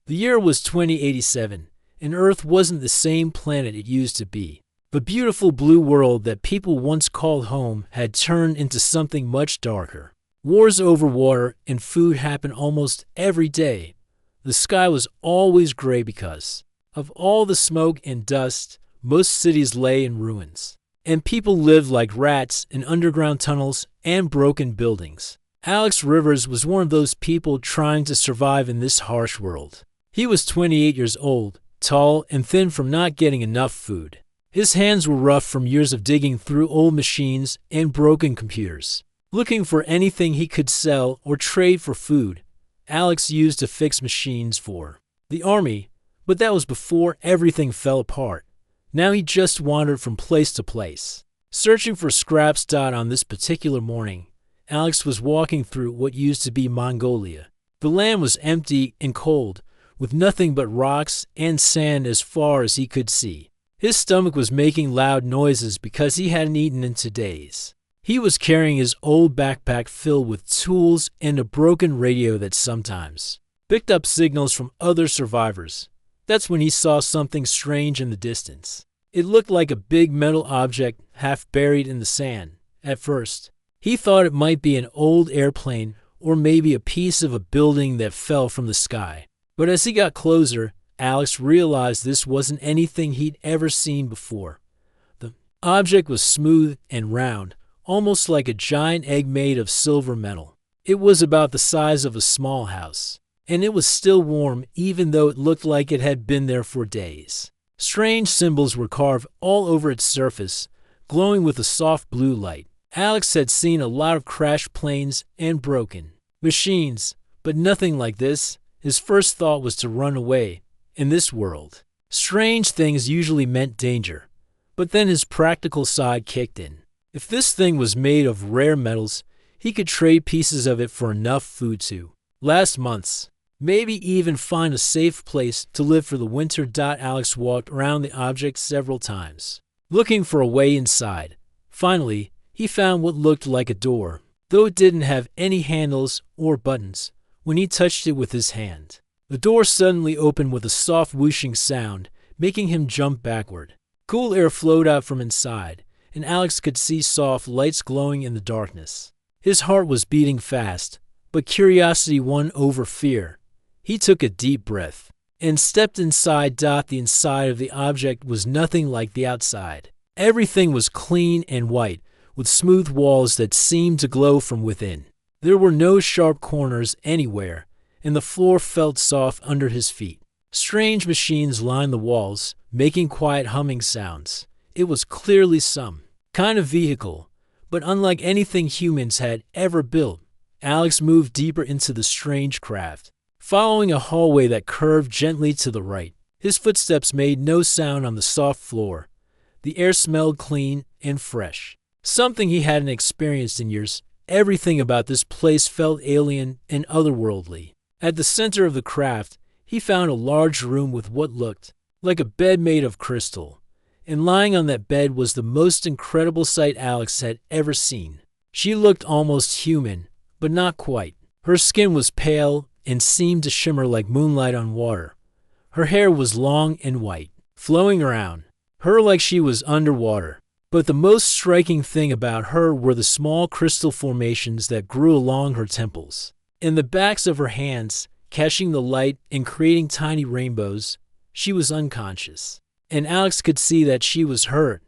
The year was 2087, and Earth wasn't the same planet it used to be. The beautiful blue world that people once called home had turned into something much darker. Wars over water and food happened almost every day. The sky was always gray because of all the smoke and dust. Most cities lay in ruins, and people lived like rats in underground tunnels and broken buildings. Alex Rivers was one of those people trying to survive in this harsh world. He was 28 years old, tall and thin from not getting enough food. His hands were rough from years of digging through old machines and broken computers. Looking for anything he could sell or trade for food, Alex used to fix machines for the army, but that was before everything fell apart. Now he just wandered from place to place, searching for scraps. On this particular morning, Alex was walking through what used to be Mongolia. The land was empty and cold, with nothing but rocks and sand as far as he could see. His stomach was making loud noises because he hadn't eaten in 2 days. He was carrying his old backpack filled with tools and a broken radio that sometimes picked up signals from other survivors. That's when he saw something strange in the distance. It looked like a big metal object half buried in the sand. At first, he thought it might be an old airplane or maybe a piece of a building that fell from the sky. But as he got closer, Alex realized this wasn't anything he'd ever seen before. The object was smooth and round, almost like a giant egg made of silver metal. It was about the size of a small house, and it was still warm even though it looked like it had been there for days. Strange symbols were carved all over its surface, glowing with a soft blue light. Alex had seen a lot of crashed planes and broken machines, but nothing like this. His first thought was to run away. In this world, strange things usually meant danger, but then his practical side kicked in. If this thing was made of rare metals, he could trade pieces of it for enough food to last months, maybe even find a safe place to live for the winter. Alex walked around the object several times, looking for a way inside. Finally, he found what looked like a door, though it didn't have any handles or buttons. When he touched it with his hand, the door suddenly opened with a soft whooshing sound, making him jump backward. Cool air flowed out from inside, and Alex could see soft lights glowing in the darkness. His heart was beating fast, but curiosity won over fear. He took a deep breath and stepped inside. The inside of the object was nothing like the outside. Everything was clean and white, with smooth walls that seemed to glow from within. There were no sharp corners anywhere, and the floor felt soft under his feet. Strange machines lined the walls, making quiet humming sounds. It was clearly some kind of vehicle, but unlike anything humans had ever built. Alex moved deeper into the strange craft, following a hallway that curved gently to the right. His footsteps made no sound on the soft floor. The air smelled clean and fresh, something he hadn't experienced in years. Everything about this place felt alien and otherworldly. At the center of the craft, he found a large room with what looked like a bed made of crystal, and lying on that bed was the most incredible sight Alex had ever seen. She looked almost human, but not quite. Her skin was pale and seemed to shimmer like moonlight on water. Her hair was long and white, flowing around her like she was underwater. But the most striking thing about her were the small crystal formations that grew along her temples, and the backs of her hands, catching the light and creating tiny rainbows. She was unconscious, and Alex could see that she was hurt.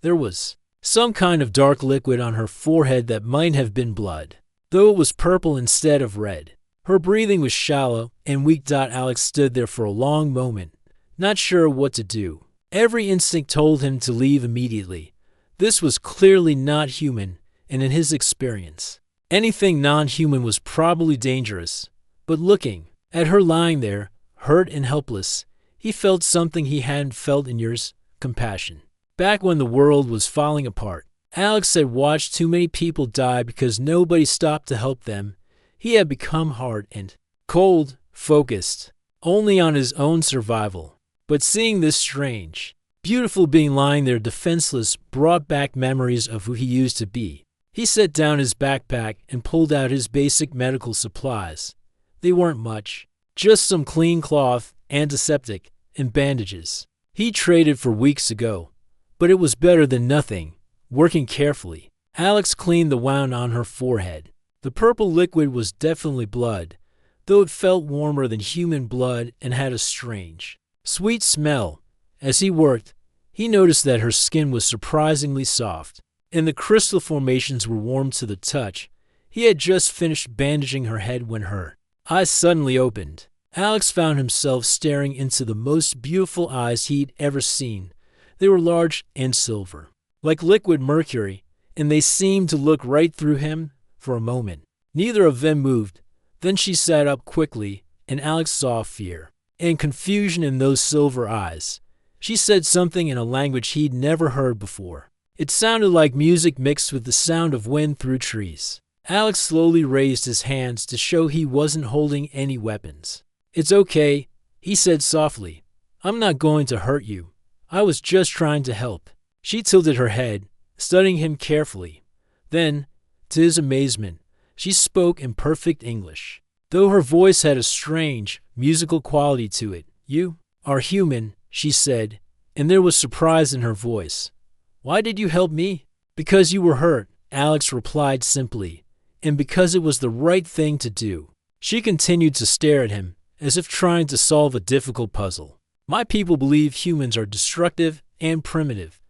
There was some kind of dark liquid on her forehead that might have been blood, though it was purple instead of red. Her breathing was shallow and weak. Alex stood there for a long moment, not sure what to do. Every instinct told him to leave immediately. This was clearly not human, and in his experience, anything non-human was probably dangerous. But looking at her lying there, hurt and helpless, he felt something he hadn't felt in years: compassion. Back when the world was falling apart, Alex had watched too many people die because nobody stopped to help them. He had become hard and cold, focused only on his own survival. But seeing this strange, beautiful being lying there defenseless brought back memories of who he used to be. He set down his backpack and pulled out his basic medical supplies. They weren't much, Just some clean cloth, antiseptic, and bandages. He traded for weeks ago, but it was better than nothing. Working carefully, Alex cleaned the wound on her forehead. The purple liquid was definitely blood, though it felt warmer than human blood and had a strange, sweet smell. As he worked, he noticed that her skin was surprisingly soft, and the crystal formations were warm to the touch. He had just finished bandaging her head when her eyes suddenly opened. Alex found himself staring into the most beautiful eyes he'd ever seen. They were large and silver, like liquid mercury, and they seemed to look right through him. For a moment, neither of them moved. Then she sat up quickly, and Alex saw fear and confusion in those silver eyes. She said something in a language he'd never heard before. It sounded like music mixed with the sound of wind through trees. Alex slowly raised his hands to show he wasn't holding any weapons. "It's okay," he said softly. "I'm not going to hurt you. I was just trying to help." She tilted her head, studying him carefully. Then, to his amazement, she spoke in perfect English, though her voice had a strange, musical quality to it. "You are human," she said, and there was surprise in her voice. "Why did you help me?" "Because you were hurt," Alex replied simply, "and because it was the right thing to do." She continued to stare at him, as if trying to solve a difficult puzzle. "My people believe humans are destructive and primitive.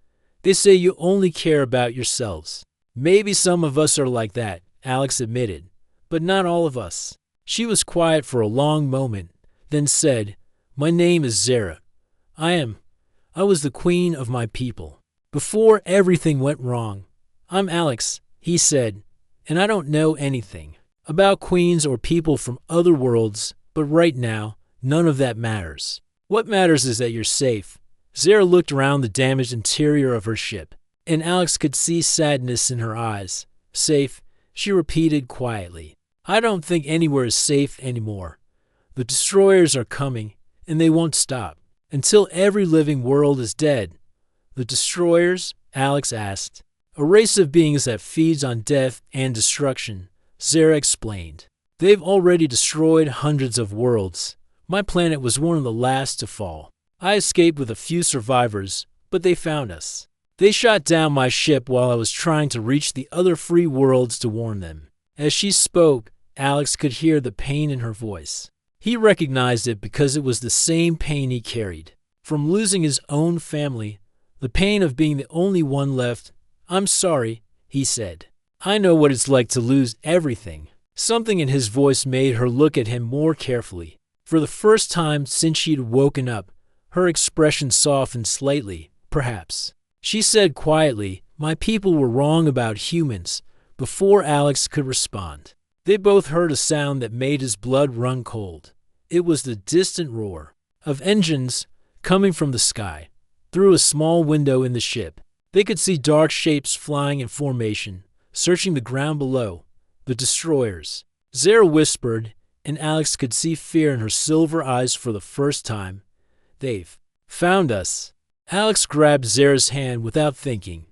They say you only care about yourselves." "Maybe some of us are like that," Alex admitted, "but not all of us." She was quiet for a long moment, then said, "My name is Zara. I was the queen of my people. Before everything went wrong." "I'm Alex," he said, "and I don't know anything about queens or people from other worlds, but right now, none of that matters. What matters is that you're safe." Zara looked around the damaged interior of her ship, and Alex could see sadness in her eyes. "Safe," she repeated quietly. "I don't think anywhere is safe anymore. The destroyers are coming, and they won't stop until every living world is dead." "The destroyers?" Alex asked. "A race of beings that feeds on death and destruction," Zara explained. "They've already destroyed hundreds of worlds. My planet was one of the last to fall. I escaped with a few survivors, but they found us. They shot down my ship while I was trying to reach the other free worlds to warn them." As she spoke, Alex could hear the pain in her voice. He recognized it because it was the same pain he carried from losing his own family, the pain of being the only one left. "I'm sorry," he said. "I know what it's like to lose everything." Something in his voice made her look at him more carefully. For the first time since she'd woken up, her expression softened slightly, perhaps. She said quietly, "My people were wrong about humans," before Alex could respond. They both heard a sound that made his blood run cold. It was the distant roar of engines coming from the sky. Through a small window in the ship, they could see dark shapes flying in formation, searching the ground below. "The destroyers," Zara whispered, and Alex could see fear in her silver eyes for the first time. "They've found us." Alex grabbed Zara's hand without thinking.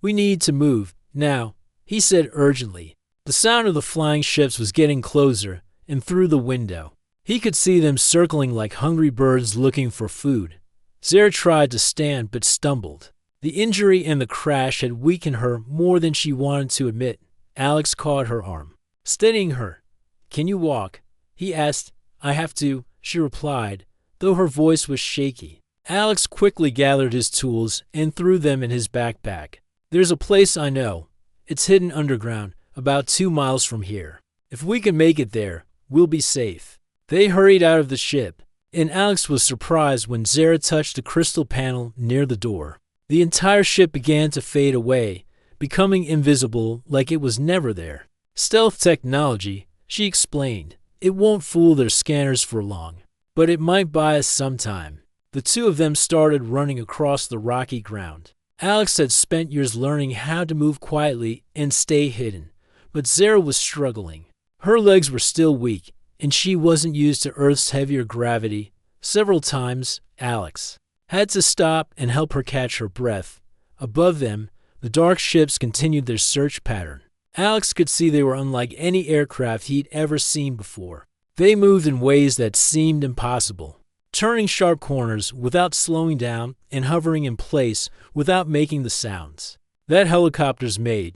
"We need to move, now," he said urgently. The sound of the flying ships was getting closer, and through the window, he could see them circling like hungry birds looking for food. Zara tried to stand but stumbled. The injury and the crash had weakened her more than she wanted to admit. Alex caught her arm, steadying her. "Can you walk?" he asked. "I have to," she replied, though her voice was shaky. Alex quickly gathered his tools and threw them in his backpack. "There's a place I know. It's hidden underground, about 2 miles from here. If we can make it there, we'll be safe." They hurried out of the ship, and Alex was surprised when Zara touched the crystal panel near the door. The entire ship began to fade away, becoming invisible like it was never there. "Stealth technology," she explained. "It won't fool their scanners for long, but it might buy us some time." The two of them started running across the rocky ground. Alex had spent years learning how to move quietly and stay hidden, but Zara was struggling. Her legs were still weak, and she wasn't used to Earth's heavier gravity. Several times, Alex had to stop and help her catch her breath. Above them, the dark ships continued their search pattern. Alex could see they were unlike any aircraft he'd ever seen before. They moved in ways that seemed impossible, turning sharp corners without slowing down and hovering in place without making the sounds that helicopters made.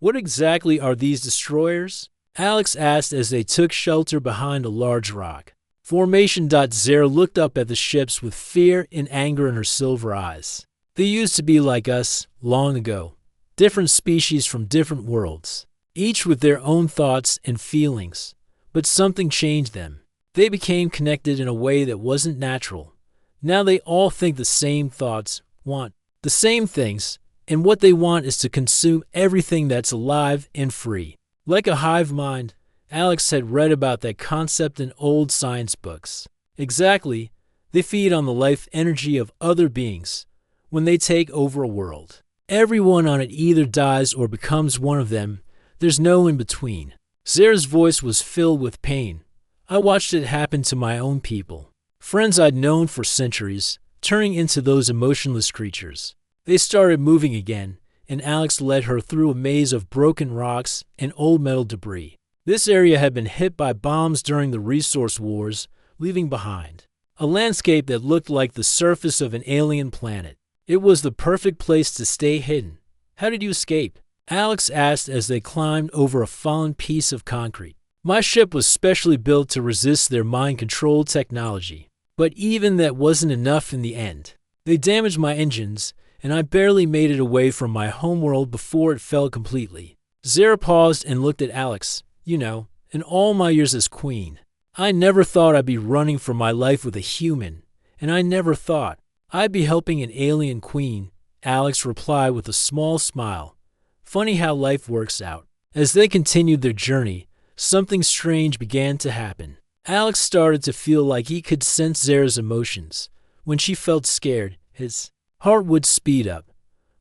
What exactly are these destroyers? Alex asked as they took shelter behind a large rock. Formation. Zara looked up at the ships with fear and anger in her silver eyes. They used to be like us, long ago. Different species from different worlds, each with their own thoughts and feelings. But something changed them. They became connected in a way that wasn't natural. Now they all think the same thoughts, want the same things, and what they want is to consume everything that's alive and free. Like a hive mind, Alex had read about that concept in old science books. Exactly, they feed on the life energy of other beings. When they take over a world, everyone on it either dies or becomes one of them. There's no in between. Zara's voice was filled with pain. I watched it happen to my own people, friends I'd known for centuries, turning into those emotionless creatures. They started moving again, and Alex led her through a maze of broken rocks and old metal debris. This area had been hit by bombs during the resource wars, leaving behind a landscape that looked like the surface of an alien planet. It was the perfect place to stay hidden. How did you escape? Alex asked as they climbed over a fallen piece of concrete. My ship was specially built to resist their mind-control technology. But even that wasn't enough in the end. They damaged my engines, and I barely made it away from my homeworld before it fell completely. Zara paused and looked at Alex. You know, in all my years as queen, I never thought I'd be running for my life with a human, and I never thought I'd be helping an alien queen, Alex replied with a small smile. Funny how life works out. As they continued their journey, something strange began to happen. Alex started to feel like he could sense Zara's emotions. When she felt scared, his heart would speed up.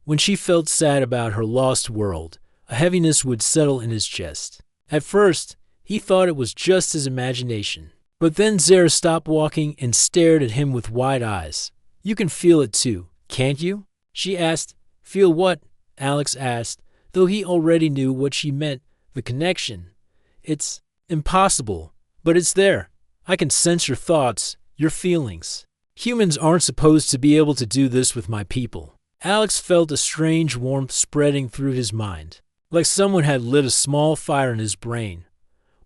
When she felt sad about her lost world, a heaviness would settle in his chest. At first, he thought it was just his imagination. But then Zara stopped walking and stared at him with wide eyes. You can feel it too, can't you? She asked. Feel what? Alex asked, though he already knew what she meant, the connection. It's impossible, but it's there. I can sense your thoughts, your feelings. Humans aren't supposed to be able to do this with my people. Alex felt a strange warmth spreading through his mind, like someone had lit a small fire in his brain.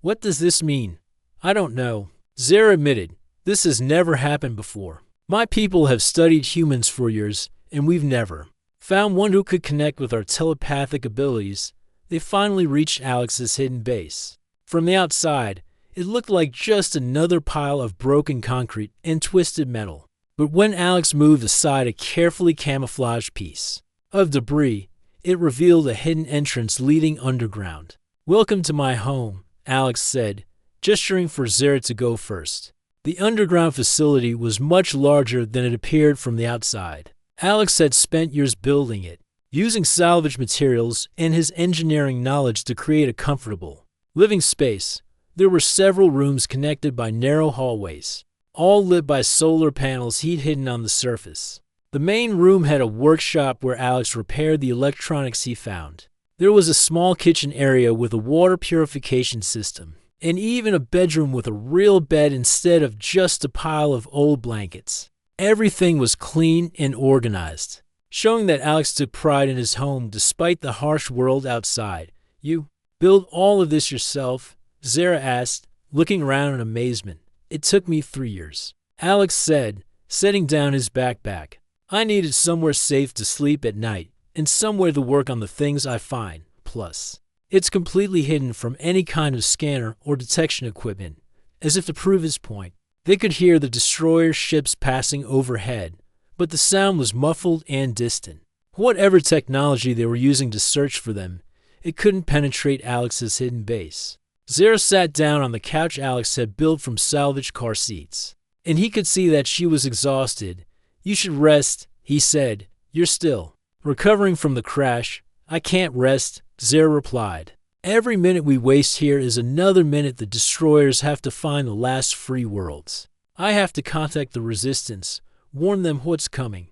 What does this mean? I don't know. Zara admitted, this has never happened before. My people have studied humans for years, and we've never found one who could connect with our telepathic abilities. They finally reached Alex's hidden base. From the outside, it looked like just another pile of broken concrete and twisted metal. But when Alex moved aside a carefully camouflaged piece of debris, it revealed a hidden entrance leading underground. Welcome to my home, Alex said, gesturing for Zara to go first. The underground facility was much larger than it appeared from the outside. Alex had spent years building it, using salvage materials and his engineering knowledge to create a comfortable living space. There were several rooms connected by narrow hallways, all lit by solar panels he'd hidden on the surface. The main room had a workshop where Alex repaired the electronics he found. There was a small kitchen area with a water purification system, and even a bedroom with a real bed instead of just a pile of old blankets. Everything was clean and organized, showing that Alex took pride in his home despite the harsh world outside. You build all of this yourself? Zara asked, looking around in amazement. It took me 3 years, Alex said, setting down his backpack. I needed somewhere safe to sleep at night, and somewhere to work on the things I find. Plus, it's completely hidden from any kind of scanner or detection equipment. As if to prove his point, they could hear the destroyer ships passing overhead, but the sound was muffled and distant. Whatever technology they were using to search for them, it couldn't penetrate Alex's hidden base. Zara sat down on the couch Alex had built from salvaged car seats, and he could see that she was exhausted. You should rest, he said. You're still recovering from the crash. I can't rest, Zara replied. Every minute we waste here is another minute the destroyers have to find the last free worlds. I have to contact the resistance, warn them what's coming.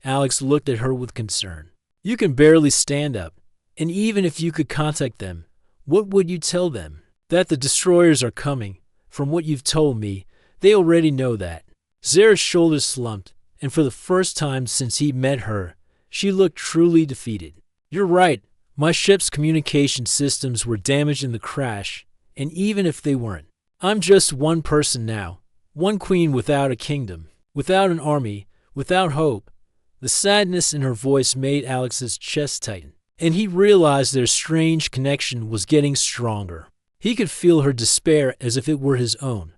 Alex looked at her with concern. You can barely stand up, and even if you could contact them, what would you tell them? That the destroyers are coming, From what you've told me, they already know that. Zara's shoulders slumped, and for the first time since he met her, she looked truly defeated. You're right. My ship's communication systems were damaged in the crash, and even if they weren't, I'm just one person now. One queen without a kingdom, without an army, without hope. The sadness in her voice made Alex's chest tighten, and he realized their strange connection was getting stronger. He could feel her despair as if it were his own.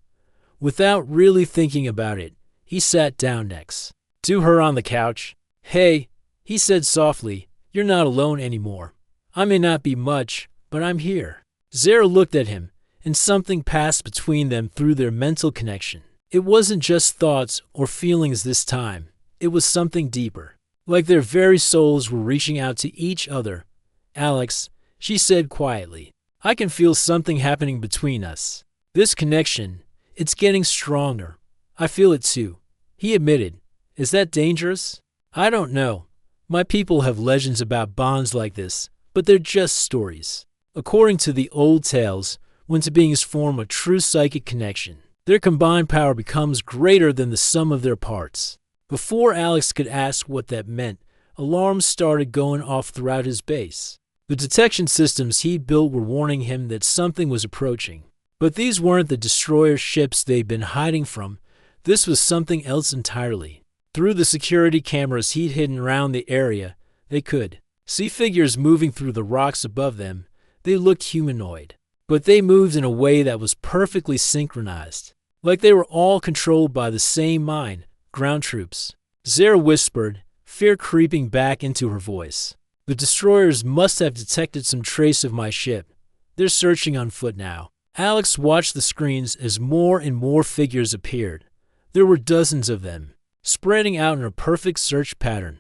Without really thinking about it, he sat down next to her on the couch. Hey, he said softly, you're not alone anymore. I may not be much, but I'm here. Zara looked at him, and something passed between them through their mental connection. It wasn't just thoughts or feelings this time. It was something deeper, like their very souls were reaching out to each other. Alex, she said quietly, I can feel something happening between us. This connection, it's getting stronger. I feel it too. He admitted. Is that dangerous? I don't know. My people have legends about bonds like this, but they're just stories. According to the old tales, when two beings form a true psychic connection, their combined power becomes greater than the sum of their parts. Before Alex could ask what that meant, alarms started going off throughout his base. The detection systems he'd built were warning him that something was approaching. But these weren't the destroyer ships they'd been hiding from. This was something else entirely. Through the security cameras he'd hidden around the area, they could see figures moving through the rocks above them. They looked humanoid, but they moved in a way that was perfectly synchronized, like they were all controlled by the same mind. Ground troops. Zara whispered, fear creeping back into her voice. The destroyers must have detected some trace of my ship. They're searching on foot now. Alex watched the screens as more and more figures appeared. There were dozens of them, spreading out in a perfect search pattern.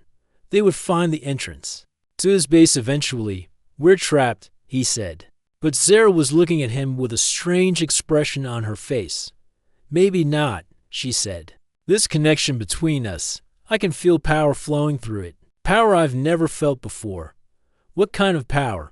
They would find the entrance to his base eventually. We're trapped, he said. But Zara was looking at him with a strange expression on her face. Maybe not, she said. This connection between us, I can feel power flowing through it. Power I've never felt before. What kind of power?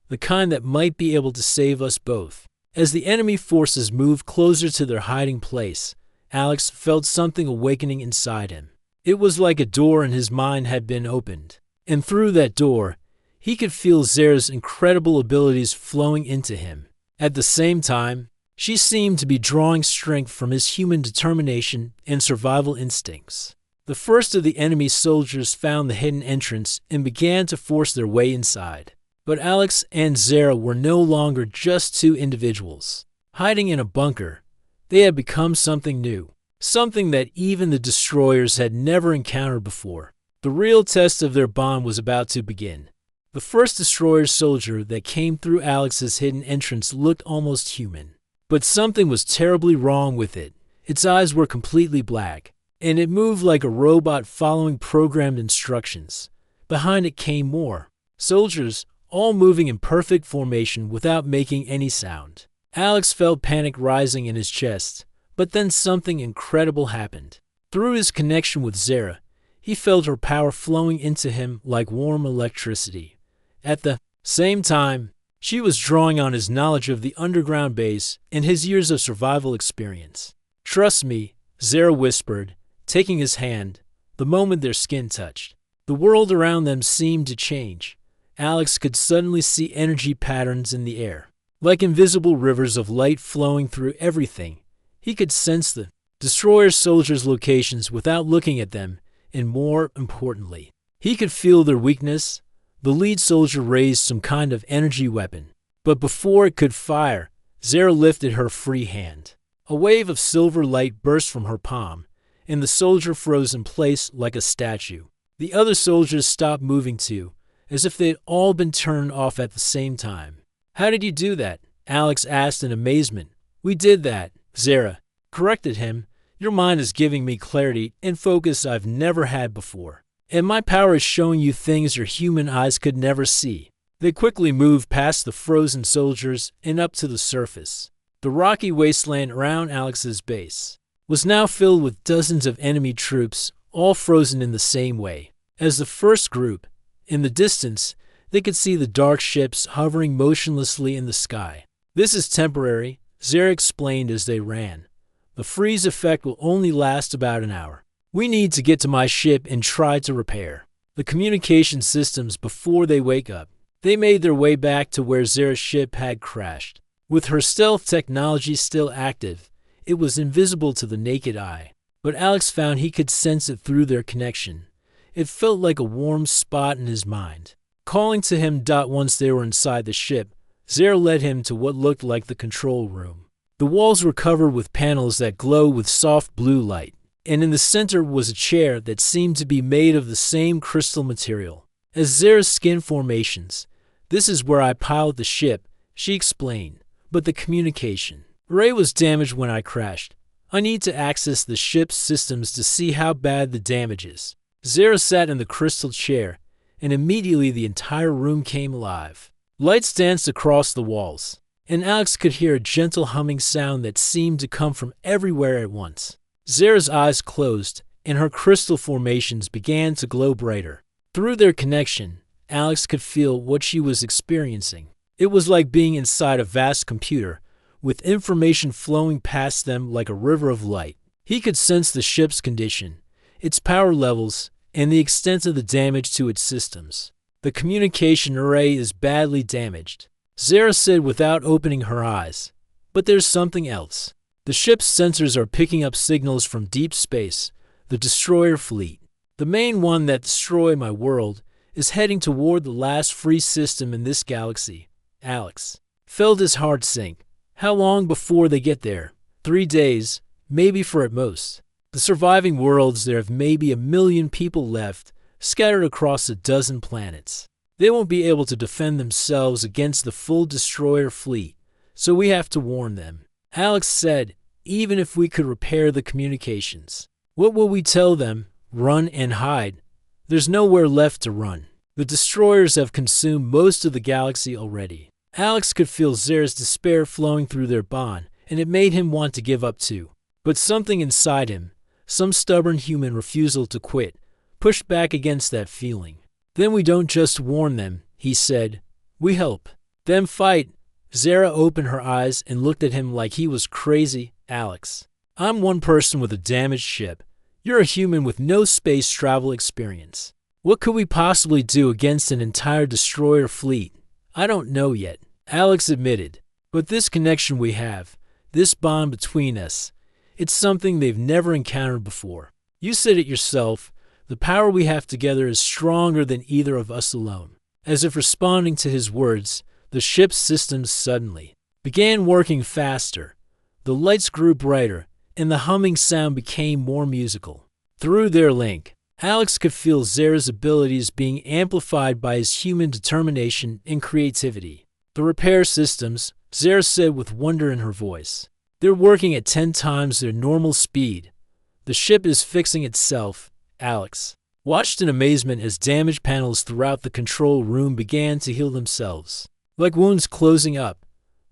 The kind that might be able to save us both. As the enemy forces moved closer to their hiding place, Alex felt something awakening inside him. It was like a door in his mind had been opened. And through that door, he could feel Zara's incredible abilities flowing into him. At the same time, she seemed to be drawing strength from his human determination and survival instincts. The first of the enemy soldiers found the hidden entrance and began to force their way inside. But Alex and Zara were no longer just two individuals hiding in a bunker. They had become something new, something that even the destroyers had never encountered before. The real test of their bond was about to begin. The first destroyer soldier that came through Alex's hidden entrance looked almost human. But something was terribly wrong with it. Its eyes were completely black, and it moved like a robot following programmed instructions. Behind it came more soldiers, all moving in perfect formation without making any sound. Alex felt panic rising in his chest, but then something incredible happened. Through his connection with Zara, he felt her power flowing into him like warm electricity. At the same time, she was drawing on his knowledge of the underground base and his years of survival experience. Trust me, Zara whispered, taking his hand, the moment their skin touched. The world around them seemed to change. Alex could suddenly see energy patterns in the air, like invisible rivers of light flowing through everything. He could sense the destroyer soldiers' locations without looking at them, and more importantly, he could feel their weakness. The lead soldier raised some kind of energy weapon, but before it could fire, Zara lifted her free hand. A wave of silver light burst from her palm, and the soldier froze in place like a statue. The other soldiers stopped moving too, as if they'd all been turned off at the same time. How did you do that? Alex asked in amazement. We did that, Zara corrected him. Your mind is giving me clarity and focus I've never had before. And my power is showing you things your human eyes could never see. They quickly moved past the frozen soldiers and up to the surface. The rocky wasteland around Alex's base was now filled with dozens of enemy troops, all frozen in the same way. As the first group, in the distance, they could see the dark ships hovering motionlessly in the sky. This is temporary, Zara explained as they ran. The freeze effect will only last about an hour. We need to get to my ship and try to repair the communication systems before they wake up. They made their way back to where Zara's ship had crashed. With her stealth technology still active, it was invisible to the naked eye, but Alex found he could sense it through their connection. It felt like a warm spot in his mind. Calling to him. Once they were inside the ship, Zara led him to what looked like the control room. The walls were covered with panels that glow with soft blue light, and in the center was a chair that seemed to be made of the same crystal material as Zara's skin formations. This is where I pilot the ship, she explained, but the communication array was damaged when I crashed. I need to access the ship's systems to see how bad the damage is. Zara sat in the crystal chair, and immediately the entire room came alive. Lights danced across the walls, and Alex could hear a gentle humming sound that seemed to come from everywhere at once. Zara's eyes closed, and her crystal formations began to glow brighter. Through their connection, Alex could feel what she was experiencing. It was like being inside a vast computer, with information flowing past them like a river of light. He could sense the ship's condition, its power levels, and the extent of the damage to its systems. The communication array is badly damaged, Zara said without opening her eyes. But there's something else. The ship's sensors are picking up signals from deep space, the destroyer fleet. The main one that destroyed my world is heading toward the last free system in this galaxy. Alex felt his heart sink. How long before they get there? 3 days, maybe for at most. The surviving worlds, there have maybe 1 million people left, scattered across a dozen planets. They won't be able to defend themselves against the full destroyer fleet, so we have to warn them. Alex said, even if we could repair the communications. What will we tell them? Run and hide. There's nowhere left to run. The destroyers have consumed most of the galaxy already. Alex could feel Zara's despair flowing through their bond, and it made him want to give up too. But something inside him, some stubborn human refusal to quit, pushed back against that feeling. Then we don't just warn them, he said. We help them fight. Zara opened her eyes and looked at him like he was crazy. Alex, I'm one person with a damaged ship. You're a human with no space travel experience. What could we possibly do against an entire destroyer fleet? I don't know yet, Alex admitted. But this connection we have, this bond between us, it's something they've never encountered before. You said it yourself, the power we have together is stronger than either of us alone. As if responding to his words, the ship's systems suddenly began working faster. The lights grew brighter, and the humming sound became more musical. Through their link, Alex could feel Zara's abilities being amplified by his human determination and creativity. The repair systems, Zara said with wonder in her voice. They're working at 10 times their normal speed. The ship is fixing itself. Alex watched in amazement as damaged panels throughout the control room began to heal themselves. Like wounds closing up,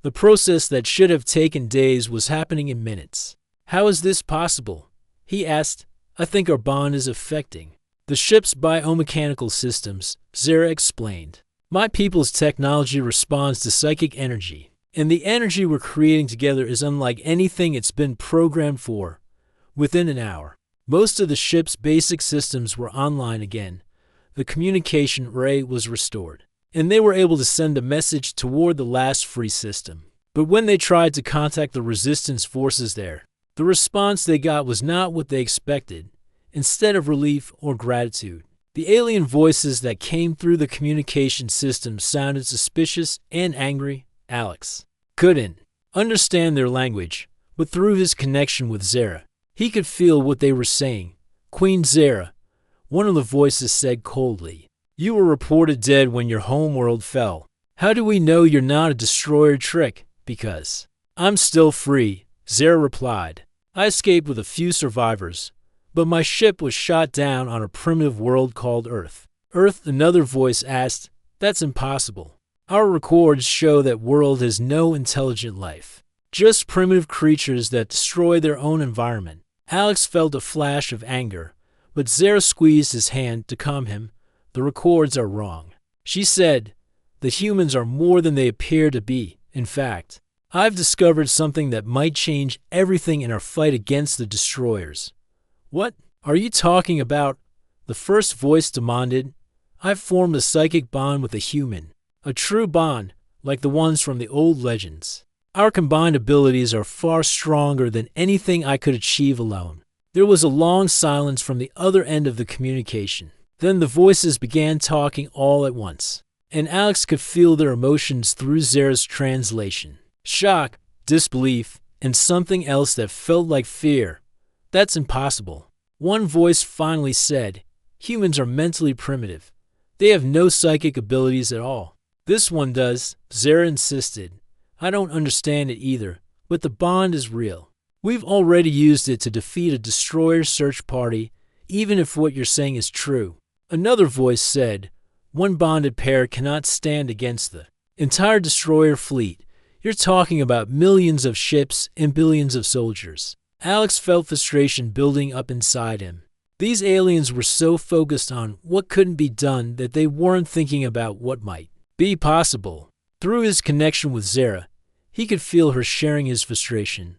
the process that should have taken days was happening in minutes. How is this possible? He asked. I think our bond is affecting the ship's biomechanical systems, Zara explained. My people's technology responds to psychic energy, and the energy we're creating together is unlike anything it's been programmed for. Within an hour, most of the ship's basic systems were online again. The communication array was restored, and they were able to send a message toward the last free system. But when they tried to contact the resistance forces there, the response they got was not what they expected. Instead of relief or gratitude, the alien voices that came through the communication system sounded suspicious and angry. Alex couldn't understand their language, but through his connection with Zara, he could feel what they were saying. Queen Zara, one of the voices said coldly, you were reported dead when your homeworld fell. How do we know you're not a destroyer trick? Because I'm still free, Zara replied. I escaped with a few survivors, but my ship was shot down on a primitive world called Earth. Earth, another voice asked, that's impossible. Our records show that world has no intelligent life, just primitive creatures that destroy their own environment. Alex felt a flash of anger, but Zara squeezed his hand to calm him. The records are wrong. She said, the humans are more than they appear to be. In fact, I've discovered something that might change everything in our fight against the destroyers. What are you talking about? The first voice demanded. I've formed a psychic bond with a human. A true bond, like the ones from the old legends. Our combined abilities are far stronger than anything I could achieve alone. There was a long silence from the other end of the communication. Then the voices began talking all at once, and Alex could feel their emotions through Zara's translation. Shock, disbelief, and something else that felt like fear. That's impossible. One voice finally said, humans are mentally primitive. They have no psychic abilities at all. This one does, Zara insisted. I don't understand it either, but the bond is real. We've already used it to defeat a destroyer search party, even if what you're saying is true. Another voice said, one bonded pair cannot stand against the entire destroyer fleet. You're talking about millions of ships and billions of soldiers. Alex felt frustration building up inside him. These aliens were so focused on what couldn't be done that they weren't thinking about what might be possible. Through his connection with Zara, he could feel her sharing his frustration.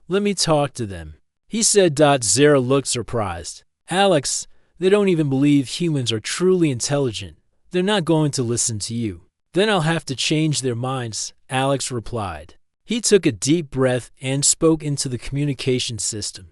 Let me talk to them, he said. Zara looked surprised. Alex, they don't even believe humans are truly intelligent. They're not going to listen to you. Then I'll have to change their minds, Alex replied. He took a deep breath and spoke into the communication system.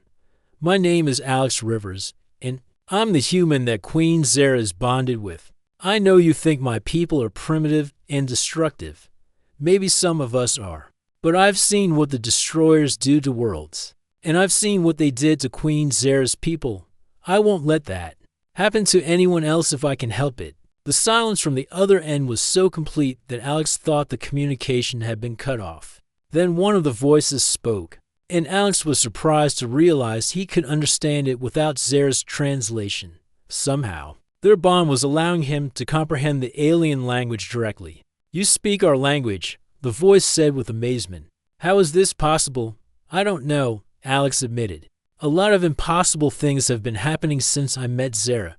My name is Alex Rivers, and I'm the human that Queen Zara is bonded with. I know you think my people are primitive and destructive. Maybe some of us are. But I've seen what the destroyers do to worlds, and I've seen what they did to Queen Zara's people. I won't let that happen to anyone else if I can help it. The silence from the other end was so complete that Alex thought the communication had been cut off. Then one of the voices spoke, and Alex was surprised to realize he could understand it without Zara's translation. Somehow, their bond was allowing him to comprehend the alien language directly. You speak our language, the voice said with amazement. How is this possible? I don't know, Alex admitted. A lot of impossible things have been happening since I met Zara.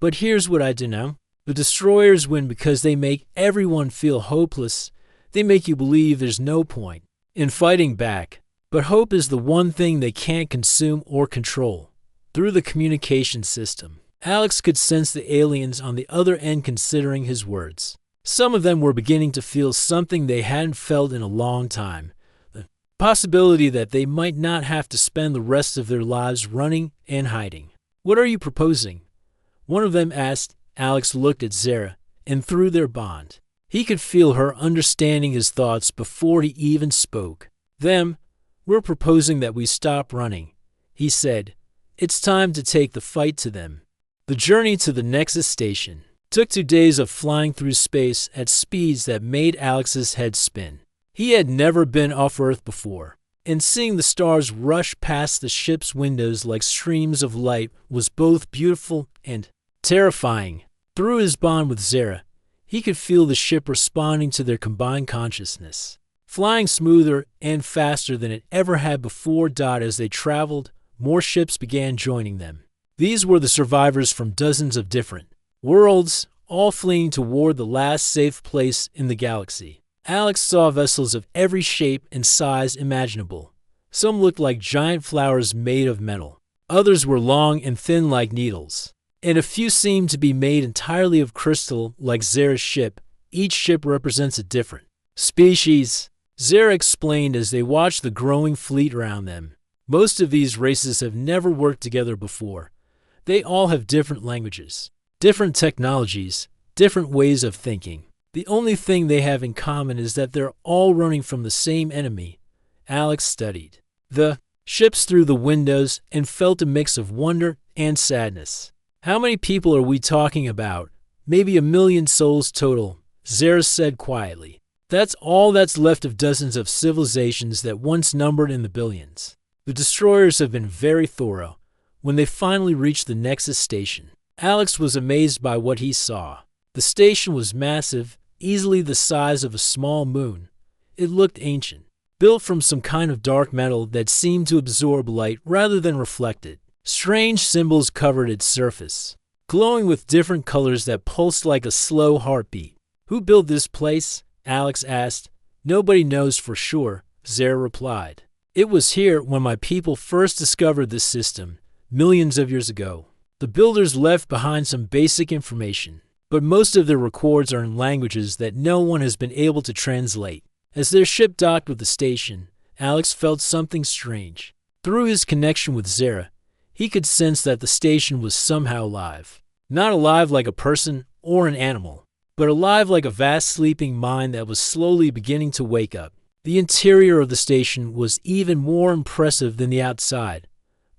But here's what I do know. The destroyers win because they make everyone feel hopeless. They make you believe there's no point in fighting back. But hope is the one thing they can't consume or control. Through the communication system, Alex could sense the aliens on the other end considering his words. Some of them were beginning to feel something they hadn't felt in a long time. The possibility that they might not have to spend the rest of their lives running and hiding. What are you proposing? One of them asked. Alex looked at Zara, and through their bond, he could feel her understanding his thoughts before he even spoke. We're proposing that we stop running, he said. It's time to take the fight to them. The journey to the Nexus station took 2 days of flying through space at speeds that made Alex's head spin. He had never been off Earth before, and seeing the stars rush past the ship's windows like streams of light was both beautiful and terrifying. Through his bond with Zara, he could feel the ship responding to their combined consciousness, flying smoother and faster than it ever had before. As they traveled, more ships began joining them. These were the survivors from dozens of different worlds, all fleeing toward the last safe place in the galaxy. Alex saw vessels of every shape and size imaginable. Some looked like giant flowers made of metal. Others were long and thin like needles. And a few seemed to be made entirely of crystal like Zara's ship. Each ship represents a different species, Zara explained as they watched the growing fleet around them. Most of these races have never worked together before. They all have different languages, different technologies, different ways of thinking. The only thing they have in common is that they're all running from the same enemy. Alex studied the ships through the windows and felt a mix of wonder and sadness. How many people are we talking about? Maybe 1 million souls total, Zara said quietly. That's all that's left of dozens of civilizations that once numbered in the billions. The destroyers have been very thorough. When they finally reached the Nexus station, Alex was amazed by what he saw. The station was massive, easily the size of a small moon. It looked ancient, built from some kind of dark metal that seemed to absorb light rather than reflect it. Strange symbols covered its surface, glowing with different colors that pulsed like a slow heartbeat. Who built this place? Alex asked. Nobody knows for sure, Zara replied. It was here when my people first discovered this system, millions of years ago. The builders left behind some basic information, but most of their records are in languages that no one has been able to translate. As their ship docked with the station, Alex felt something strange. Through his connection with Zara, he could sense that the station was somehow alive. Not alive like a person or an animal, but alive like a vast sleeping mind that was slowly beginning to wake up. The interior of the station was even more impressive than the outside.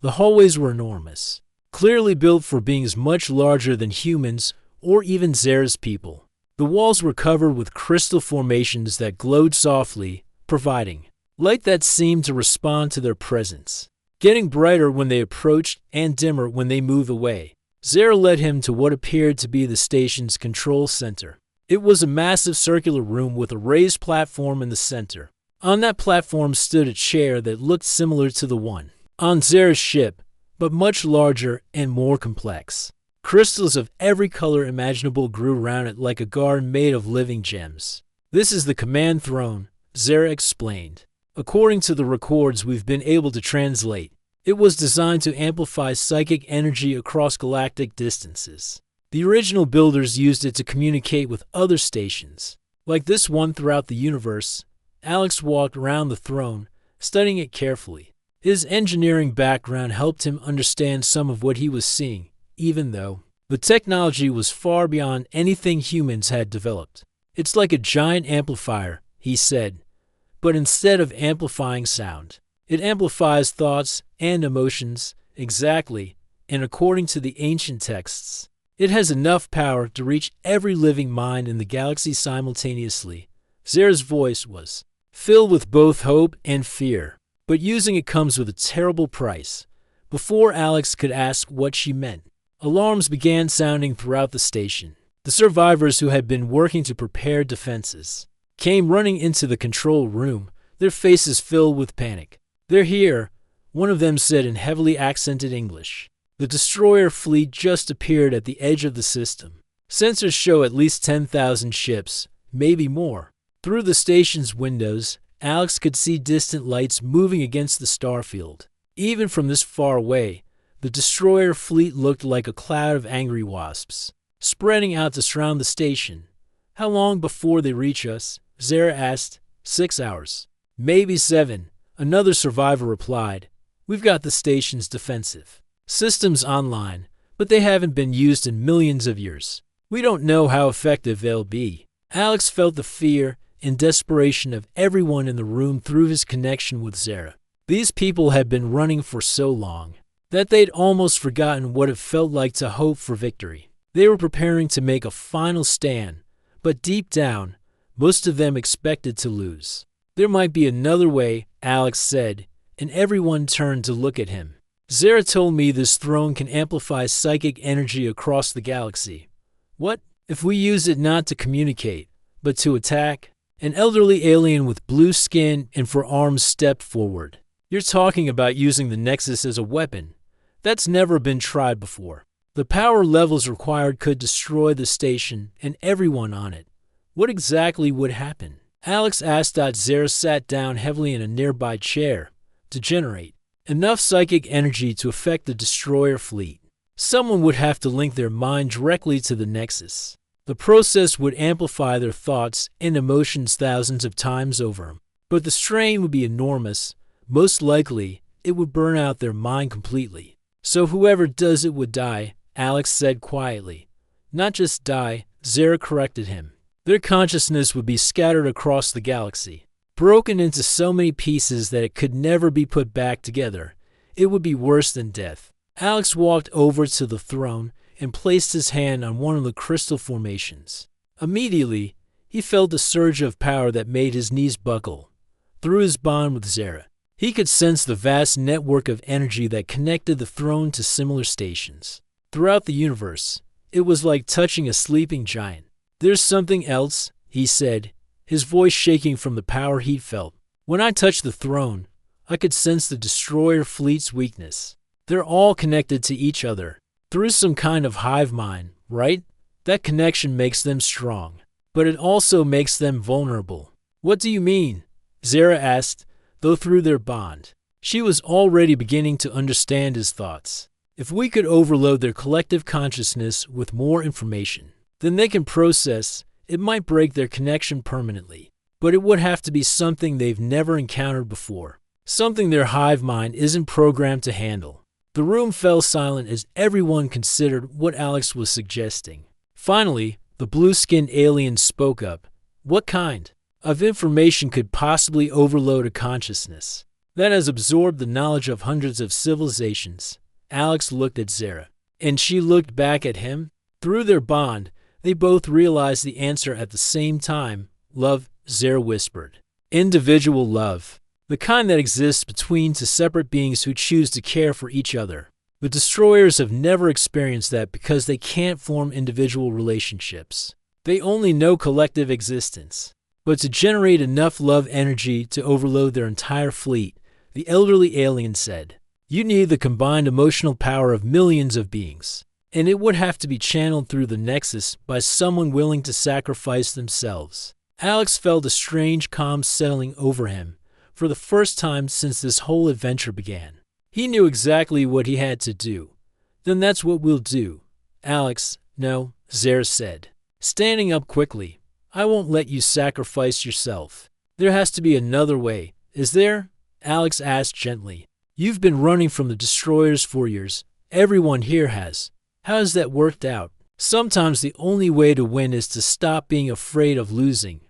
The hallways were enormous, clearly built for beings much larger than humans or even Zara's people. The walls were covered with crystal formations that glowed softly, providing light that seemed to respond to their presence, getting brighter when they approached and dimmer when they moved away. Zara led him to what appeared to be the station's control center. It was a massive circular room with a raised platform in the center. On that platform stood a chair that looked similar to the one on Zara's ship, but much larger and more complex. Crystals of every color imaginable grew around it like a garden made of living gems. This is the command throne, Zara explained. According to the records we've been able to translate, it was designed to amplify psychic energy across galactic distances. The original builders used it to communicate with other stations, like this one throughout the universe. Alex walked around the throne, studying it carefully. His engineering background helped him understand some of what he was seeing, even though the technology was far beyond anything humans had developed. It's like a giant amplifier, he said, but instead of amplifying sound, it amplifies thoughts and emotions. Exactly, and according to the ancient texts, it has enough power to reach every living mind in the galaxy simultaneously. Zara's voice was filled with both hope and fear, but using it comes with a terrible price. Before Alex could ask what she meant, alarms began sounding throughout the station. The survivors who had been working to prepare defenses came running into the control room, their faces filled with panic. "They're here," one of them said in heavily accented English. The destroyer fleet just appeared at the edge of the system. Sensors show at least 10,000 ships, maybe more. Through the station's windows, Alex could see distant lights moving against the starfield. Even from this far away, the destroyer fleet looked like a cloud of angry wasps, spreading out to surround the station. "How long before they reach us?" Zara asked. 6 hours. "Maybe 7, another survivor replied. "We've got the station's defensive systems online, but they haven't been used in millions of years. We don't know how effective they'll be." Alex felt the fear and desperation of everyone in the room through his connection with Zara. These people had been running for so long that they'd almost forgotten what it felt like to hope for victory. They were preparing to make a final stand, but deep down, most of them expected to lose. "There might be another way," Alex said, and everyone turned to look at him. "Zara told me this throne can amplify psychic energy across the galaxy." "What if we use it not to communicate, but to attack?" An elderly alien with blue skin and for arms stepped forward. "You're talking about using the Nexus as a weapon. That's never been tried before. The power levels required could destroy the station and everyone on it. What exactly would happen?" Alex asked. Zara sat down heavily in a nearby chair. "To generate enough psychic energy to affect the destroyer fleet, someone would have to link their mind directly to the Nexus. The process would amplify their thoughts and emotions thousands of times over. But the strain would be enormous. Most likely, it would burn out their mind completely. So whoever does it would die," Alex said quietly. "Not just die," Zara corrected him. "Their consciousness would be scattered across the galaxy, broken into so many pieces that it could never be put back together. It would be worse than death." Alex walked over to the throne and placed his hand on one of the crystal formations. Immediately, he felt a surge of power that made his knees buckle. Through his bond with Zara, he could sense the vast network of energy that connected the throne to similar stations throughout the universe. It was like touching a sleeping giant. "There's something else," he said, his voice shaking from the power he felt. "When I touched the throne, I could sense the destroyer fleet's weakness. They're all connected to each other through some kind of hive mind, right? That connection makes them strong, but it also makes them vulnerable." "What do you mean?" Zara asked, though through their bond, she was already beginning to understand his thoughts. If we could overload their collective consciousness with more information than they can process, it might break their connection permanently. But it would have to be something they've never encountered before, something their hive mind isn't programmed to handle. The room fell silent as everyone considered what Alex was suggesting. Finally, the blue-skinned alien spoke up. What kind of information could possibly overload a consciousness that has absorbed the knowledge of hundreds of civilizations? Alex looked at Zara, and she looked back at him. Through their bond, they both realized the answer at the same time. Love, Zara whispered. Individual love. The kind that exists between two separate beings who choose to care for each other. The destroyers have never experienced that because they can't form individual relationships. They only know collective existence. But to generate enough love energy to overload their entire fleet, the elderly alien said, you need the combined emotional power of millions of beings. And it would have to be channeled through the Nexus by someone willing to sacrifice themselves. Alex felt a strange calm settling over him for the first time since this whole adventure began. He knew exactly what he had to do. Then that's what we'll do. Alex, no, Zara said, standing up quickly. I won't let you sacrifice yourself. There has to be another way, is there? Alex asked gently. You've been running from the destroyers for years. Everyone here has. How has that worked out? Sometimes the only way to win is to stop being afraid of losing.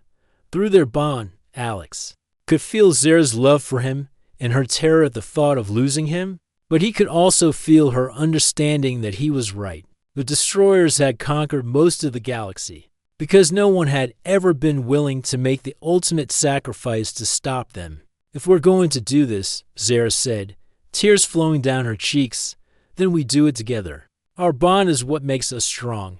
Through their bond, Alex could feel Zara's love for him and her terror at the thought of losing him, but he could also feel her understanding that he was right. The destroyers had conquered most of the galaxy because no one had ever been willing to make the ultimate sacrifice to stop them. If we're going to do this, Zara said, tears flowing down her cheeks, then we do it together. Our bond is what makes us strong.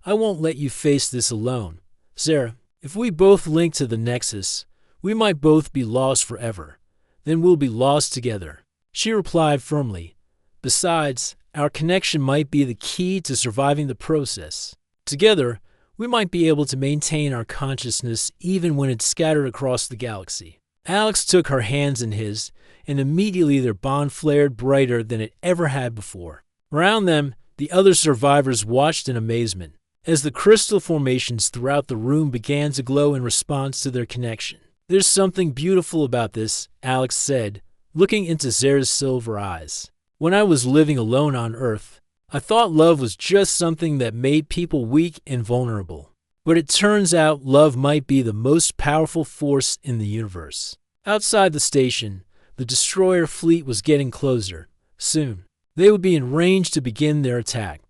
I won't let you face this alone. Zara, if we both link to the Nexus, we might both be lost forever. Then we'll be lost together. She replied firmly. Besides, our connection might be the key to surviving the process. Together, we might be able to maintain our consciousness even when it's scattered across the galaxy. Alex took her hands in his, and immediately their bond flared brighter than it ever had before. Around them, the other survivors watched in amazement as the crystal formations throughout the room began to glow in response to their connection. There's something beautiful about this, Alex said, looking into Zara's silver eyes. When I was living alone on Earth, I thought love was just something that made people weak and vulnerable. But it turns out love might be the most powerful force in the universe. Outside the station, the destroyer fleet was getting closer. Soon, they would be in range to begin their attack.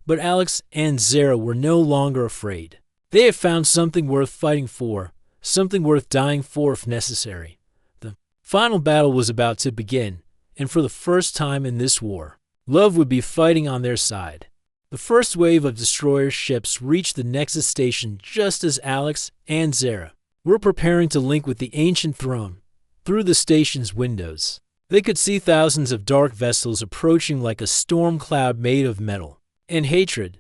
But Alex and Zara were no longer afraid. They had found something worth fighting for, something worth dying for if necessary. The final battle was about to begin, and for the first time in this war, love would be fighting on their side. The first wave of destroyer ships reached the Nexus station just as Alex and Zara were preparing to link with the ancient throne. Through the station's windows, they could see thousands of dark vessels approaching like a storm cloud made of metal and hatred.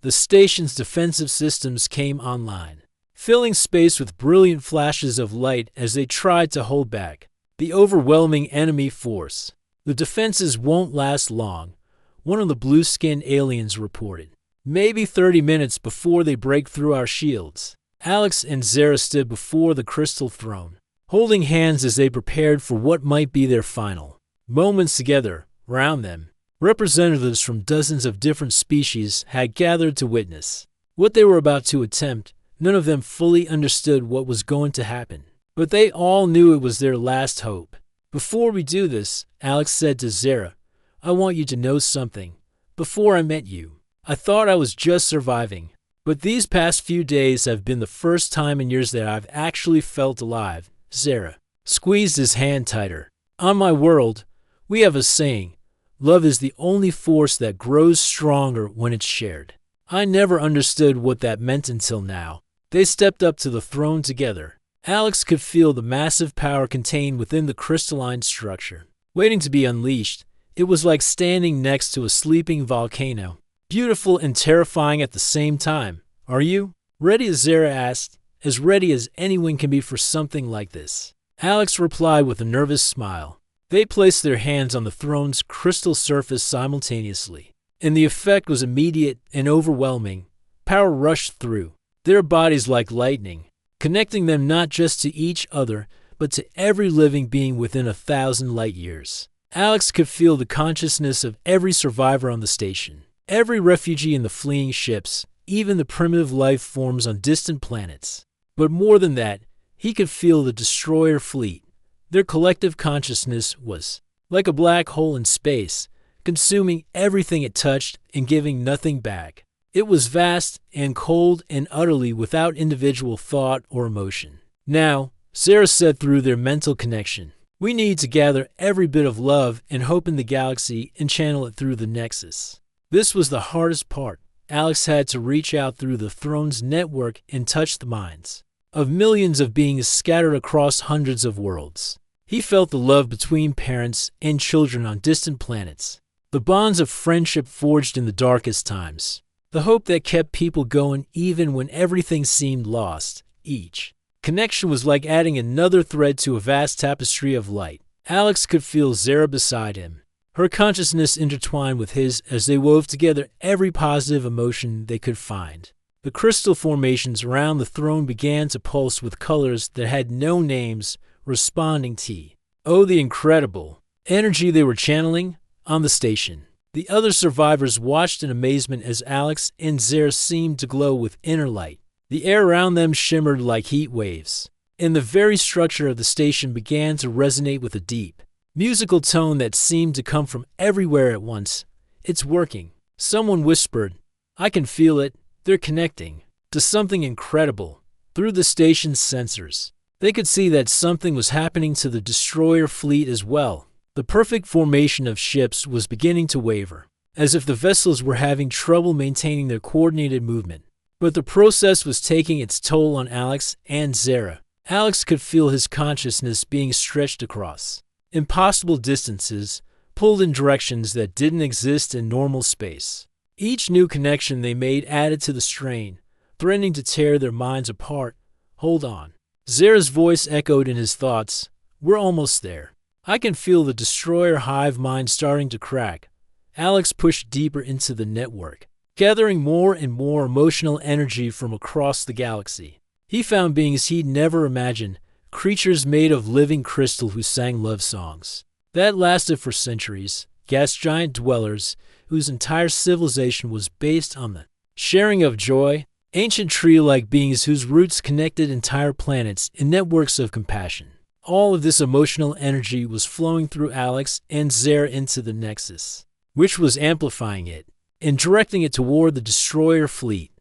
The station's defensive systems came online, filling space with brilliant flashes of light as they tried to hold back the overwhelming enemy force. The defenses won't last long, one of the blue-skinned aliens reported. Maybe 30 minutes before they break through our shields. Alex and Zara stood before the crystal throne, holding hands as they prepared for what might be their final moments together. Around them, representatives from dozens of different species had gathered to witness what they were about to attempt. None of them fully understood what was going to happen, but they all knew it was their last hope. Before we do this, Alex said to Zara, I want you to know something. Before I met you, I thought I was just surviving. But these past few days have been the first time in years that I've actually felt alive. Zara squeezed his hand tighter. On my world, we have a saying, love is the only force that grows stronger when it's shared. I never understood what that meant until now. They stepped up to the throne together. Alex could feel the massive power contained within the crystalline structure, waiting to be unleashed. It was like standing next to a sleeping volcano, beautiful and terrifying at the same time. Are you ready? Zara asked, as ready as anyone can be for something like this. Alex replied with a nervous smile. They placed their hands on the throne's crystal surface simultaneously, and the effect was immediate and overwhelming. Power rushed through their bodies like lightning, connecting them not just to each other, but to every living being within 1,000 light years. Alex could feel the consciousness of every survivor on the station, every refugee in the fleeing ships, even the primitive life forms on distant planets. But more than that, he could feel the destroyer fleet. Their collective consciousness was like a black hole in space, consuming everything it touched and giving nothing back. It was vast and cold and utterly without individual thought or emotion. Now, Sarah said through their mental connection, we need to gather every bit of love and hope in the galaxy and channel it through the Nexus. This was the hardest part. Alex had to reach out through the throne's network and touch the minds of millions of beings scattered across hundreds of worlds. He felt the love between parents and children on distant planets, the bonds of friendship forged in the darkest times, the hope that kept people going even when everything seemed lost. Each connection was like adding another thread to a vast tapestry of light. Alex could feel Zara beside him, her consciousness intertwined with his as they wove together every positive emotion they could find. The crystal formations around the throne began to pulse with colors that had no names, responding to the incredible energy they were channeling on the station. The other survivors watched in amazement as Alex and Zara seemed to glow with inner light. The air around them shimmered like heat waves, and the very structure of the station began to resonate with a deep, musical tone that seemed to come from everywhere at once. It's working, someone whispered. I can feel it. They're connecting to something incredible through the station's sensors. They could see that something was happening to the destroyer fleet as well. The perfect formation of ships was beginning to waver, as if the vessels were having trouble maintaining their coordinated movement. But the process was taking its toll on Alex and Zara. Alex could feel his consciousness being stretched across impossible distances, pulled in directions that didn't exist in normal space. Each new connection they made added to the strain, threatening to tear their minds apart. Hold on. Zara's voice echoed in his thoughts. We're almost there. I can feel the destroyer hive mind starting to crack. Alex pushed deeper into the network, gathering more and more emotional energy from across the galaxy. He found beings he'd never imagined, creatures made of living crystal who sang love songs that lasted for centuries, gas giant dwellers whose entire civilization was based on the sharing of joy, ancient tree-like beings whose roots connected entire planets in networks of compassion. All of this emotional energy was flowing through Alex and Zara into the Nexus, which was amplifying it and directing it toward the destroyer fleet.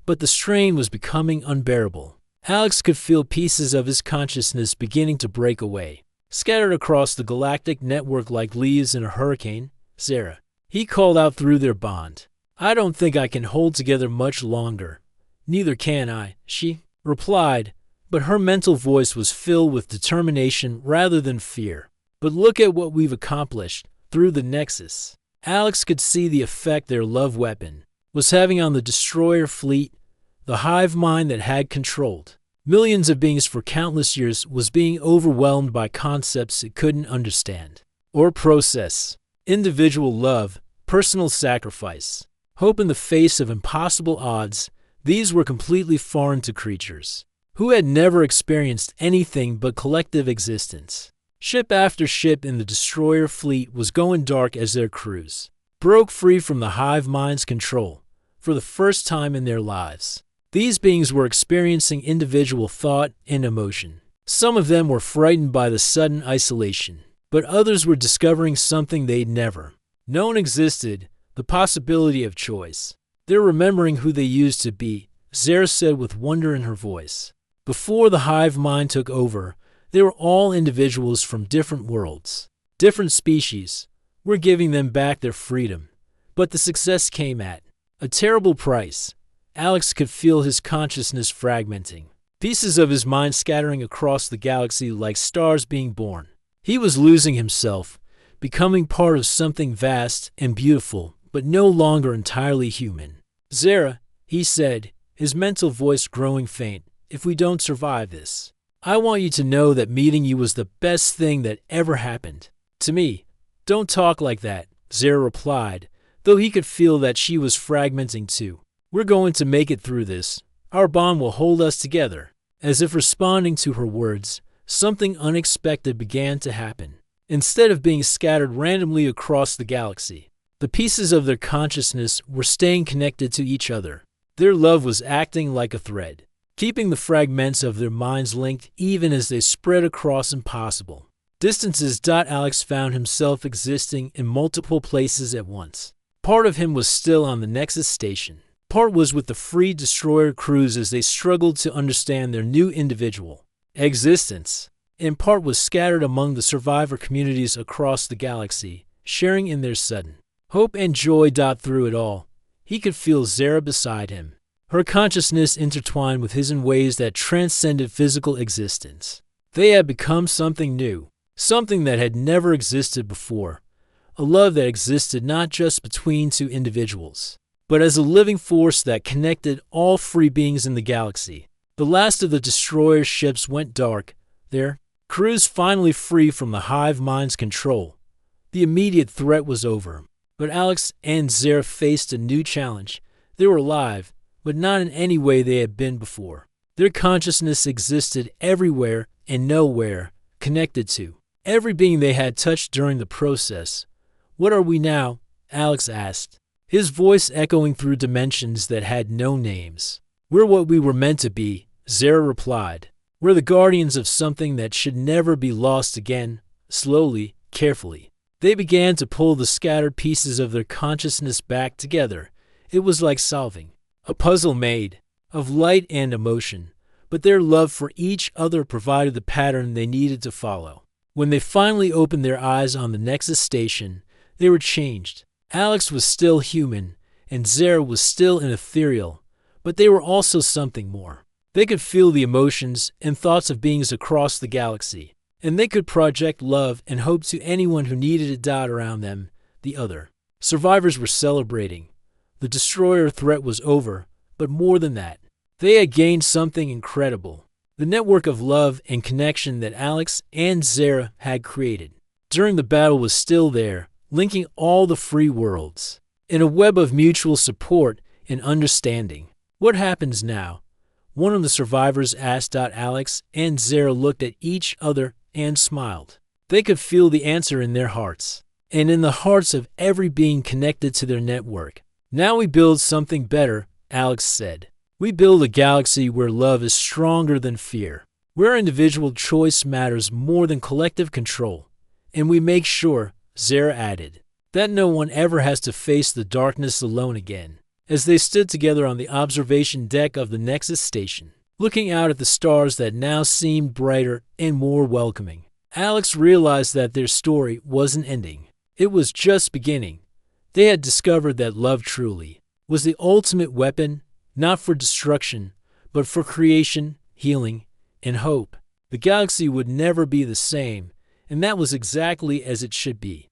But the strain was becoming unbearable. Alex could feel pieces of his consciousness beginning to break away, scattered across the galactic network like leaves in a hurricane. Zara, he called out through their bond. I don't think I can hold together much longer. Neither can I, she replied, but her mental voice was filled with determination rather than fear. But look at what we've accomplished through the Nexus. Alex could see the effect their love weapon was having on the destroyer fleet. The hive mind that had controlled millions of beings for countless years was being overwhelmed by concepts it couldn't understand or process. Individual love, personal sacrifice, hope in the face of impossible odds, these were completely foreign to creatures who had never experienced anything but collective existence. Ship after ship in the destroyer fleet was going dark as their crews broke free from the hive mind's control for the first time in their lives. These beings were experiencing individual thought and emotion. Some of them were frightened by the sudden isolation, but others were discovering something they'd never known existed, the possibility of choice. They're remembering who they used to be, Zara said with wonder in her voice. Before the hive mind took over, they were all individuals from different worlds, different species. We're giving them back their freedom. But the success came at a terrible price. Alex could feel his consciousness fragmenting, pieces of his mind scattering across the galaxy like stars being born. He was losing himself, becoming part of something vast and beautiful, but no longer entirely human. Zara, he said, his mental voice growing faint, if we don't survive this, I want you to know that meeting you was the best thing that ever happened to me." "Don't talk like that," Zara replied, though he could feel that she was fragmenting too. "We're going to make it through this. Our bond will hold us together." As if responding to her words, something unexpected began to happen. Instead of being scattered randomly across the galaxy, the pieces of their consciousness were staying connected to each other. Their love was acting like a thread, keeping the fragments of their minds linked even as they spread across impossible distances. Alex found himself existing in multiple places at once. Part of him was still on the Nexus station. Part was with the free destroyer crews as they struggled to understand their new individual existence, and part was scattered among the survivor communities across the galaxy, sharing in their sudden hope and joy. Through it all, he could feel Zara beside him, her consciousness intertwined with his in ways that transcended physical existence. They had become something new, something that had never existed before, a love that existed not just between two individuals, but as a living force that connected all free beings in the galaxy. The last of the destroyer ships went dark, their crews finally free from the hive mind's control. The immediate threat was over, but Alex and Zara faced a new challenge. They were alive, but not in any way they had been before. Their consciousness existed everywhere and nowhere, connected to every being they had touched during the process. "What are we now?" Alex asked, his voice echoing through dimensions that had no names. "We're what we were meant to be," Zara replied. "We're the guardians of something that should never be lost again." Slowly, carefully, they began to pull the scattered pieces of their consciousness back together. It was like solving a puzzle made of light and emotion, but their love for each other provided the pattern they needed to follow. When they finally opened their eyes on the Nexus station, they were changed. Alex was still human, and Zara was still an ethereal, but they were also something more. They could feel the emotions and thoughts of beings across the galaxy, and they could project love and hope to anyone who needed it. Around them, the other survivors were celebrating. The destroyer threat was over, but more than that, they had gained something incredible: the network of love and connection that Alex and Zara had created during the battle was still there, linking all the free worlds in a web of mutual support and understanding. "What happens now?" one of the survivors asked. Alex and Zara looked at each other and smiled. They could feel the answer in their hearts, and in the hearts of every being connected to their network. "Now we build something better," Alex said. "We build a galaxy where love is stronger than fear, where individual choice matters more than collective control. And we make sure," Zara added, "that no one ever has to face the darkness alone again." As they stood together on the observation deck of the Nexus station, looking out at the stars that now seemed brighter and more welcoming, Alex realized that their story wasn't ending. It was just beginning. They had discovered that love truly was the ultimate weapon, not for destruction, but for creation, healing, and hope. The galaxy would never be the same, and that was exactly as it should be.